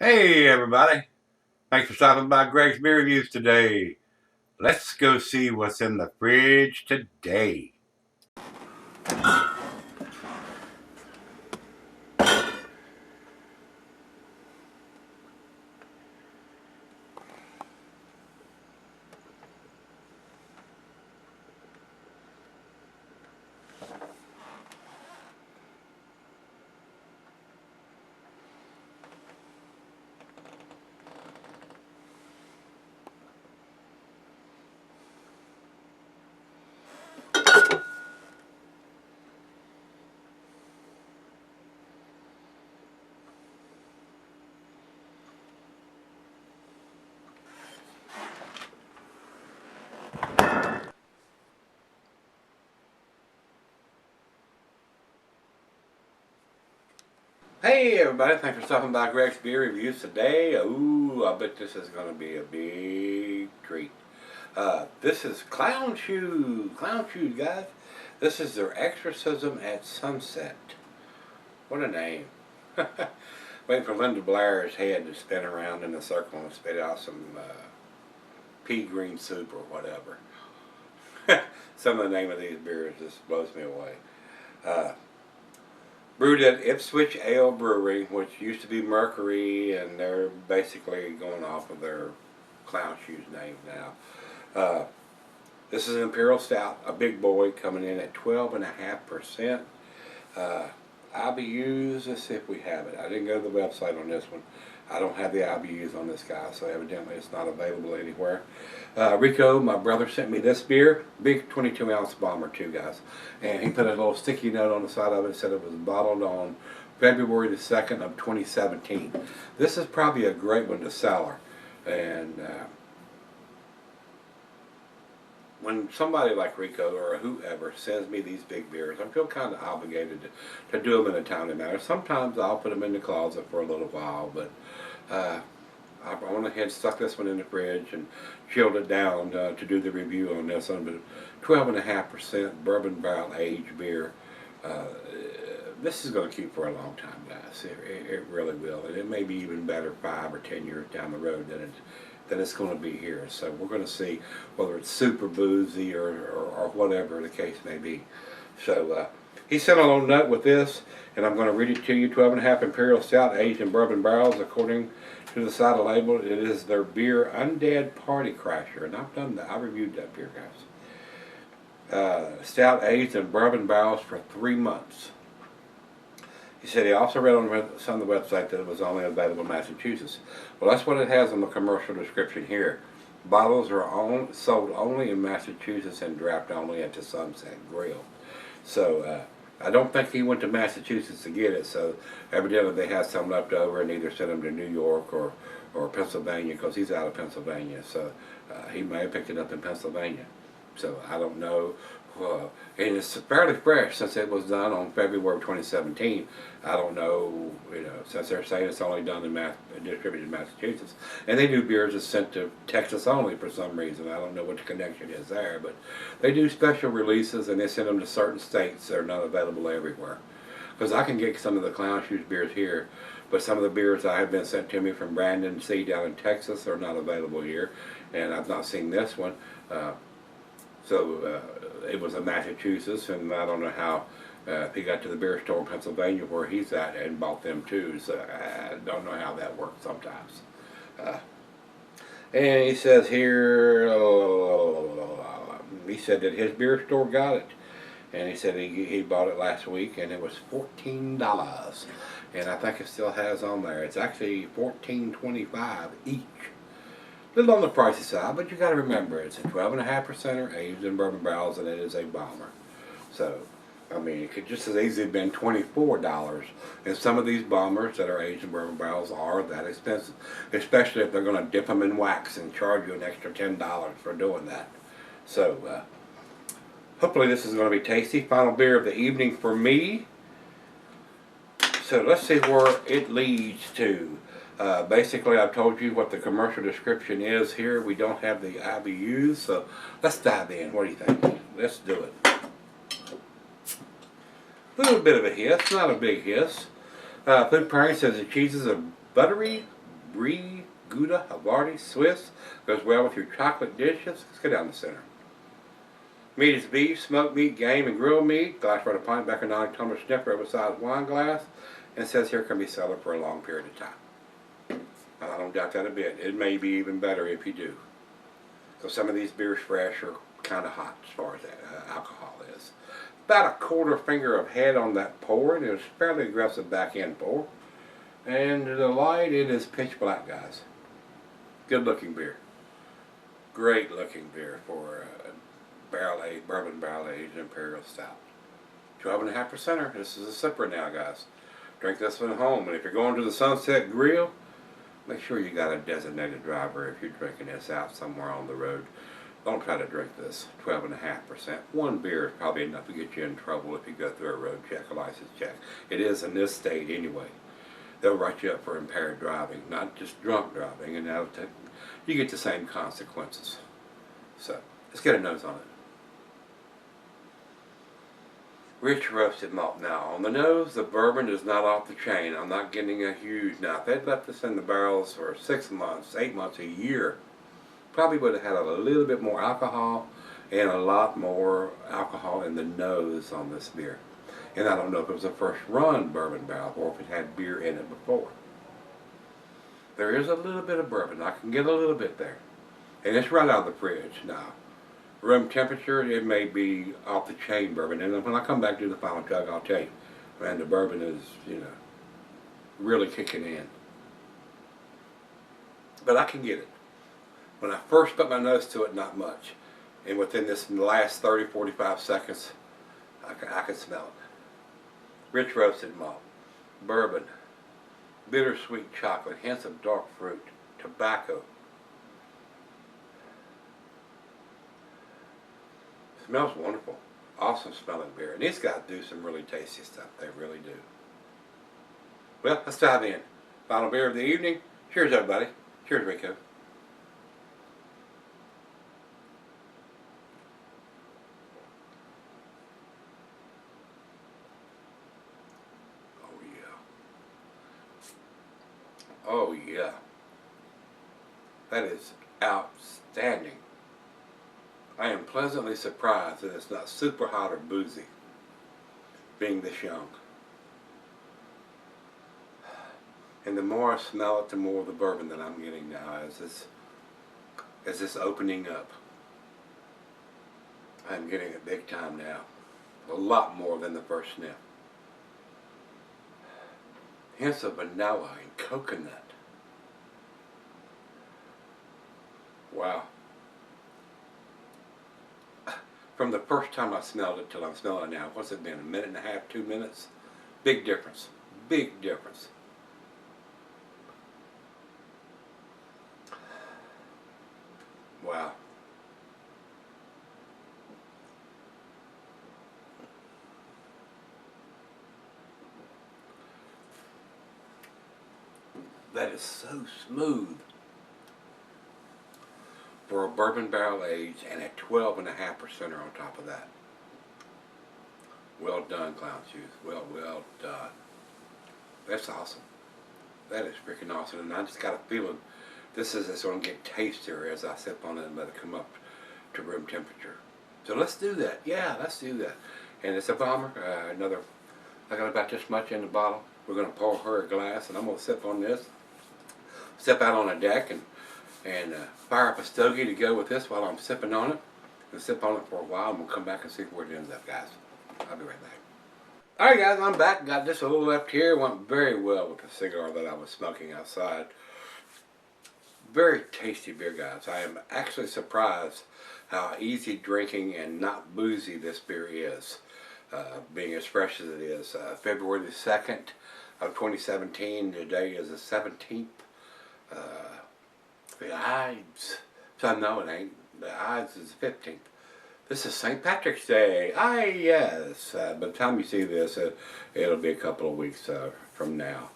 Hey everybody, thanks for stopping by Gregsbeerreviews today. Let's go see what's in the fridge today. Hey everybody, thanks for stopping by Gregsbeerreviews today. Ooh, I bet this is going to be a big treat. This is Clown Shoes, guys. This is their Exorcism at Sunset. What a name. Waiting for Linda Blair's head to spin around in a circle and spit out some pea green soup or whatever. Some of the name of these beers just blows me away. Brewed at Ipswich Ale Brewery, which used to be Mercury, and they're basically going off of their Clown Shoes name now. This is an Imperial Stout, a big boy, coming in at 12.5%. IBUs, let's see if we have it. I didn't go to the website on this one. I don't have the IBUs on this guy, so evidently it's not available anywhere. Rico, my brother, sent me this beer, big 22-ounce bomber too, guys. And he put a little sticky note on the side of it, said it was bottled on February the 2nd of 2017. This is probably a great one to cellar. And when somebody like Rico or whoever sends me these big beers, I feel kind of obligated to do them in a timely manner. Sometimes I'll put them in the closet for a little while, but I went ahead and stuck this one in the fridge and chilled it down to do the review on this one. But 12.5% bourbon barrel aged beer. This is going to keep for a long time, guys. It really will, and it may be even better 5 or 10 years down the road than it's going to be here. So we're going to see whether it's super boozy or whatever the case may be. So he sent a little note with this, and I'm going to read it to you. 12.5 Imperial Stout aged in bourbon barrels. According to the side of the label, it is their beer Undead Party Crasher, and I've done that. I reviewed that beer, guys. Stout aged in bourbon barrels for 3 months. He said he also read on the website that it was only available in Massachusetts. Well, that's what it has on the commercial description here. Bottles are sold only in Massachusetts and draft only at the Sunset Grill. So I don't think he went to Massachusetts to get it, so evidently they had some left over and either sent him to New York or Pennsylvania, because he's out of Pennsylvania. So he may have picked it up in Pennsylvania. So I don't know. And it's fairly fresh since it was done on February 2017. I don't know, since they're saying it's only done in distributed in Massachusetts. And they do beers that's sent to Texas only for some reason. I don't know what the connection is there, but they do special releases and they send them to certain states that are not available everywhere. Because I can get some of the Clown Shoes beers here, but some of the beers that have been sent to me from Brandon C. down in Texas are not available here. And I've not seen this one. So it was in Massachusetts, and I don't know how he got to the beer store in Pennsylvania where he's at and bought them too. So I don't know how that works sometimes. And he says here, he said that his beer store got it, and he said he bought it last week, and it was $14, and I think it still has on there. It's actually $14.25 each. A little on the pricey side, but you got to remember it's a 12.5% aged in bourbon barrels, and it is a bomber. So, I mean, it could just as easily have been $24. And some of these bombers that are aged in bourbon barrels are that expensive, especially if they're going to dip them in wax and charge you an extra $10 for doing that. So, hopefully this is going to be tasty. Final beer of the evening for me. So let's see where it leads to. Basically, I've told you what the commercial description is here. We don't have the IBUs, so let's dive in. What do you think? Let's do it. A little bit of a hiss, not a big hiss. Food pairing says the cheeses are buttery Brie, Gouda, Havarti, Swiss. Goes well with your chocolate dishes. Let's go down the center. Meat is beef, smoked meat, game, and grilled meat. Glass for a pint, back a 9-tumbler sniffer, oversized wine glass. And it says here can be cellared for a long period of time. I don't doubt that a bit. It may be even better if you do. So some of these beers fresh are kind of hot as far as alcohol is. About a quarter finger of head on that pour. It is fairly aggressive back end pour. And the light, it is pitch black, guys. Good looking beer. Great looking beer for bourbon barrel aged Imperial Stout. 12.5%er. This is a sipper now, guys. Drink this one at home. And if you're going to the Sunset Grill, make sure you got a designated driver if you're drinking this out somewhere on the road. Don't try to drink this. 12.5%. One beer is probably enough to get you in trouble if you go through a road check, a license check. It is in this state anyway. They'll write you up for impaired driving, not just drunk driving, and you get the same consequences. So, let's get a nose on it. Rich roasted malt. Now, on the nose, the bourbon is not off the chain. I'm not getting a huge... Now, if they'd left this in the barrels for 6 months, 8 months, a year, probably would have had a little bit more alcohol and a lot more alcohol in the nose on this beer. And I don't know if it was a first run bourbon barrel or if it had beer in it before. There is a little bit of bourbon. I can get a little bit there. And it's right out of the fridge now. Room temperature, it may be off the chain bourbon. And when I come back to the final chug, I'll tell you, man, the bourbon is, really kicking in. But I can get it. When I first put my nose to it, not much. And within this last 30, 45 seconds, I can smell it. Rich roasted malt, bourbon, bittersweet chocolate, hints of dark fruit, tobacco. Smells wonderful. Awesome smelling beer. And these guys do some really tasty stuff. They really do. Well, let's dive in. Final beer of the evening. Cheers, everybody. Cheers, Rico. Oh yeah, that is outstanding. I am pleasantly surprised that it's not super hot or boozy, being this young. And the more I smell it, the more of the bourbon that I'm getting now as this opening up. I'm getting it big time now, a lot more than the first sniff. Hints of vanilla and coconut. Wow. From the first time I smelled it till I'm smelling it now, what's it been, a minute and a half, 2 minutes? Big difference. Big difference. Wow. That is so smooth for a bourbon barrel aged and a 12.5% on top of that. Well done, Clown Shoes. Well done. That's awesome. That is freaking awesome. And I just got a feeling this is going to get tastier as I sip on it and let it come up to room temperature. So let's do that. Yeah, let's do that. And it's a bomber. I got about this much in the bottle. We're going to pour her a glass, and I'm going to sip on this. Step out on a deck and fire up a stogie to go with this while I'm sipping on it. And sip on it for a while, and we'll come back and see where it ends up, guys. I'll be right back. Alright guys, I'm back. Got just a little left here. Went very well with the cigar that I was smoking outside. Very tasty beer, guys. I am actually surprised how easy drinking and not boozy this beer is. Being as fresh as it is. February the 2nd of 2017. Today is the 17th. The Ides. So no, it ain't. The Ides is the 15th. This is St. Patrick's Day. Yes. By the time you see this, it'll be a couple of weeks from now.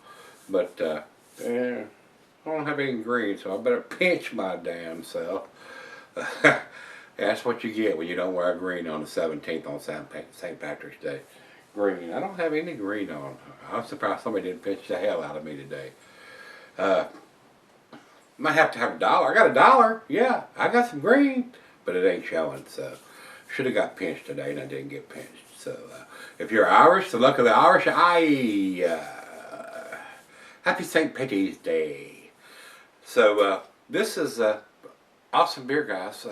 But I don't have any green, so I better pinch my damn self. That's what you get when you don't wear green on the 17th on St. Patrick's Day. Green. I don't have any green on. I'm surprised somebody didn't pinch the hell out of me today. Might have to have $1. I got $1. Yeah, I got some green, but it ain't showing. So should have got pinched today, and I didn't get pinched. So if you're Irish, the luck of the Irish, happy St. Patty's Day. So this is awesome beer, guys.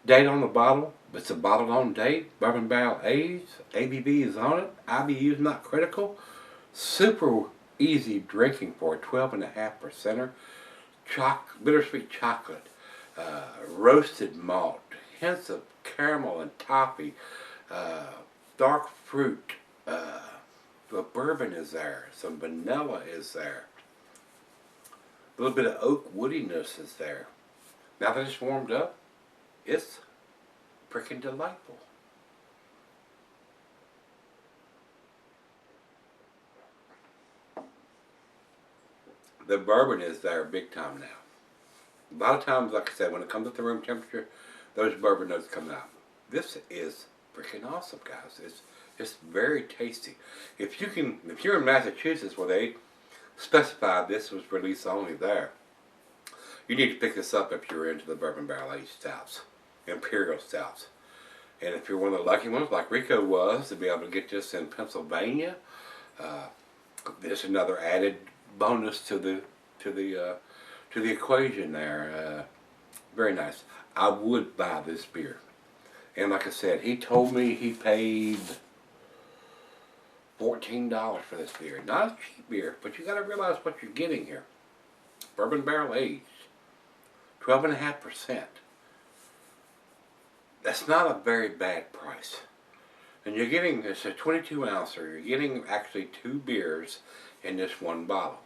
Date on the bottle. It's a bottled on date. Bourbon barrel aged. ABV is on it. IBU is not critical. Super easy drinking for a 12.5%er. Bittersweet chocolate, roasted malt, hints of caramel and toffee, dark fruit. The bourbon is there. Some vanilla is there. A little bit of oak woodiness is there. Now that it's warmed up, it's freaking delightful. The bourbon is there big time now. A lot of times, like I said, when it comes up to room temperature, those bourbon notes come out. This is freaking awesome, guys. It's very tasty. If you're in Massachusetts where they specified this was released only there, you need to pick this up if you're into the bourbon barrel aged stouts, Imperial Stouts. And if you're one of the lucky ones, like Rico was, to be able to get this in Pennsylvania, there's another added bonus to the equation there. Very nice. I would buy this beer. And like I said, he told me he paid $14 for this beer. Not a cheap beer, but you got to realize what you're getting here. Bourbon barrel aged, 12.5%. That's not a very bad price. And you're getting, it's a 22 ouncer. You're getting actually 2 beers in this one bottle.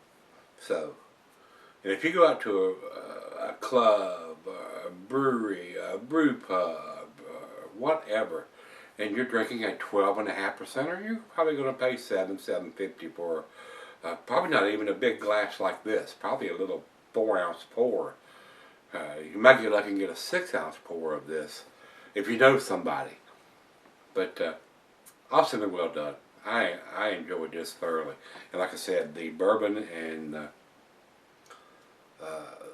So, and if you go out to a club, a brewery, a brew pub, whatever, and you're drinking a 12.5%er, you're probably going to pay $7.50 for probably not even a big glass like this. Probably a little 4-ounce pour. You might get lucky and get a 6-ounce pour of this if you know somebody. But awesome and well done. I enjoyed this thoroughly. And like I said, the bourbon and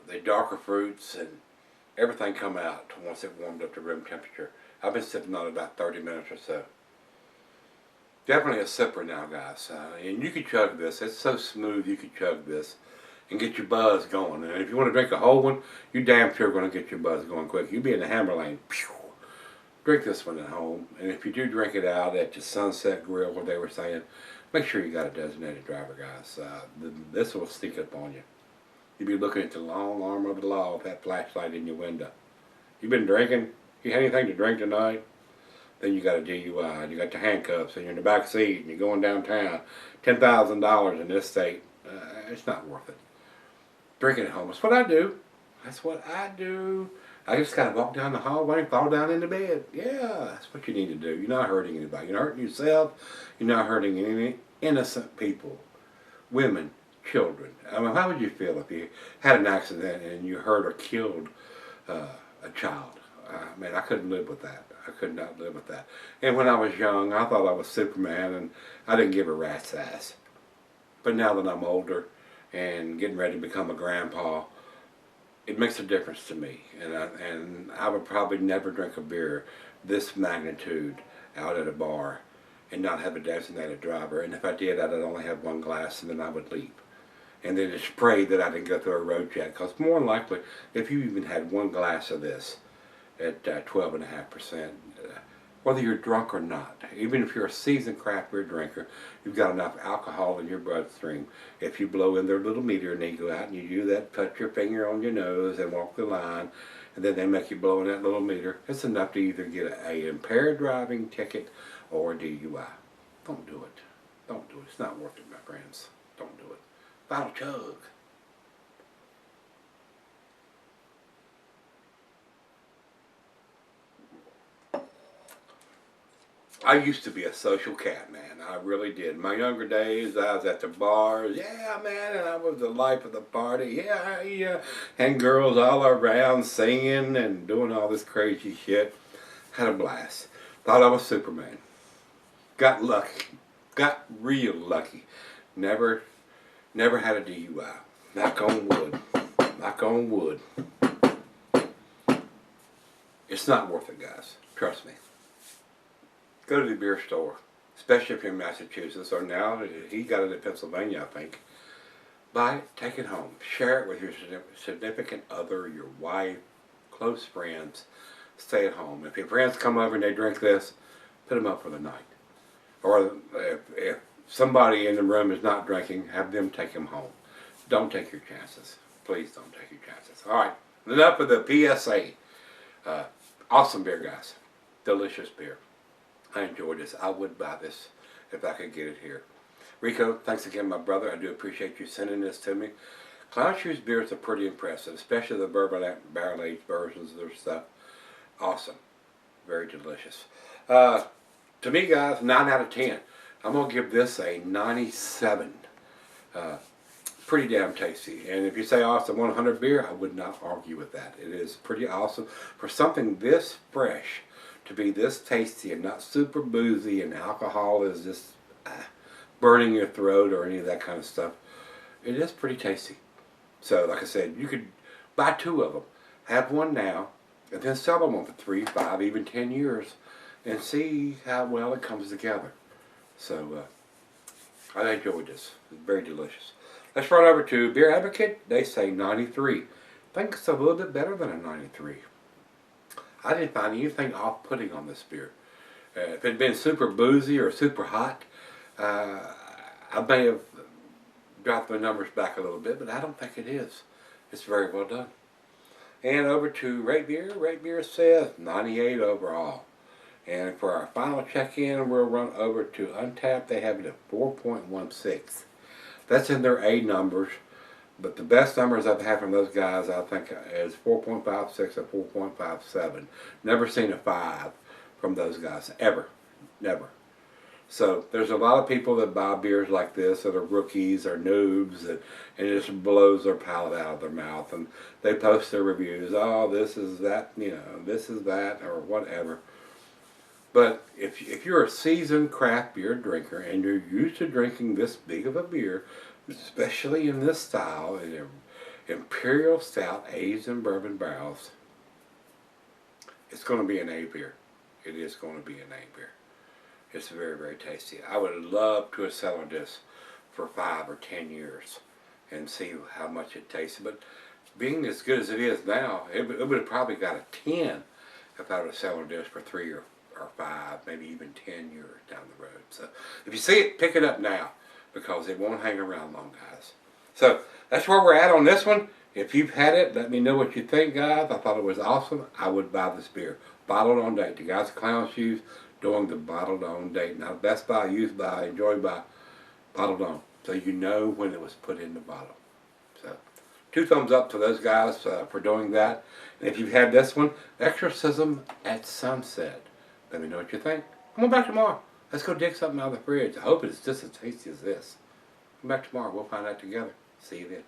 the darker fruits and everything come out once it warmed up to room temperature. I've been sipping on it about 30 minutes or so. Definitely a sipper now, guys. And you can chug this. It's so smooth you can chug this and get your buzz going. And if you want to drink a whole one, you damn sure going to get your buzz going quick. You'll be in the hammer lane. Pew! Drink this one at home. And if you do drink it out at your Sunset Grill, where they were saying, make sure you got a designated driver, guys. This will sneak up on you. You'll be looking at the long arm of the law with that flashlight in your window. You've been drinking? You had anything to drink tonight? Then you got a DUI, and you got your handcuffs, and you're in the back seat, and you're going downtown. $10,000 in this state. It's not worth it. Drinking at home. That's what I do. That's what I do. I just gotta walk down the hallway and fall down into bed. Yeah, that's what you need to do. You're not hurting anybody. You're not hurting yourself. You're not hurting any innocent people. Women, children. I mean, how would you feel if you had an accident and you hurt or killed a child? Man, I couldn't live with that. I could not live with that. And when I was young, I thought I was Superman, and I didn't give a rat's ass. But now that I'm older and getting ready to become a grandpa, it makes a difference to me. And I would probably never drink a beer this magnitude out at a bar and not have a designated driver. And if I did, I'd only have one glass, and then I would leave. And then just pray that I didn't go through a road check. Because more than likely, if you even had one glass of this at 12.5%, whether you're drunk or not, even if you're a seasoned craft beer drinker, you've got enough alcohol in your bloodstream. If you blow in their little meter and they go out and you do that, put your finger on your nose and walk the line, and then they make you blow in that little meter, it's enough to either get an impaired driving ticket or a DUI. Don't do it. Don't do it. It's not worth it, my friends. Don't do it. Final chug. I used to be a social cat, man. I really did. In my younger days, I was at the bars. Yeah, man, and I was the life of the party. Yeah. And girls all around singing and doing all this crazy shit. Had a blast. Thought I was Superman. Got lucky. Got real lucky. Never had a DUI. Knock on wood. Knock knock on wood. It's not worth it, guys. Trust me. Go to the beer store, especially if you're in Massachusetts, or now he got it in Pennsylvania, I think. Buy it, take it home. Share it with your significant other, your wife, close friends. Stay at home. If your friends come over and they drink this, put them up for the night. Or if somebody in the room is not drinking, have them take them home. Don't take your chances. Please don't take your chances. All right, enough of the PSA. Awesome beer, guys. Delicious beer. I enjoyed this. I would buy this if I could get it here. Rico, thanks again, my brother. I do appreciate you sending this to me. Clown Shoes beers are pretty impressive, especially the bourbon barrel-aged versions of their stuff. Awesome. Very delicious. To me, guys, 9 out of 10. I'm going to give this a 97. Pretty damn tasty. And if you say, oh, it's a 100 beer, I would not argue with that. It is pretty awesome. For something this fresh to be this tasty and not super boozy and alcohol is just burning your throat or any of that kind of stuff, it is pretty tasty. So, like I said, you could buy 2 of them. Have one now, and then sell them for 3, 5, even 10 years, and see how well it comes together. So, I enjoyed this. It's very delicious. Let's run over to Beer Advocate. They say 93. I think it's a little bit better than a 93. I didn't find anything off-putting on this beer. If it had been super boozy or super hot, I may have dropped the numbers back a little bit, but I don't think it is. It's very well done. And over to Rate Beer. Rate Beer says 98 overall. And for our final check-in, we'll run over to Untappd. They have it at 4.16. That's in their A numbers, but the best numbers I've had from those guys, I think, is 4.56 and 4.57. Never seen a 5 from those guys, ever. Never. So there's a lot of people that buy beers like this that are rookies or noobs, and it just blows their palate out of their mouth, and they post their reviews, oh, this is that, you know, this is that, or whatever. But if you're a seasoned craft beer drinker and you're used to drinking this big of a beer, especially in this style, in Imperial Stout aged in bourbon barrels, it's going to be an A beer. It is going to be an A beer. It's very, very tasty. I would love to have settled this for 5 or 10 years and see how much it tasted. But being as good as it is now, it would have probably got a 10 if I would have settled this for 3 or 5, maybe even 10 years down the road. So if you see it, pick it up now, because it won't hang around long, guys. So that's where we're at on this one. If you've had it, let me know what you think, guys. I thought it was awesome. I would buy this beer. Bottled on date. The guys at Clown Shoes doing the bottled on date. Now, best by, used by, enjoyed by, bottled on. So you know when it was put in the bottle. So 2 thumbs up to those guys for doing that. And if you've had this one, Exorcism at Sunset. Let me know what you think. Come on back tomorrow. Let's go dig something out of the fridge. I hope it's just as tasty as this. Come back tomorrow. We'll find out together. See you then.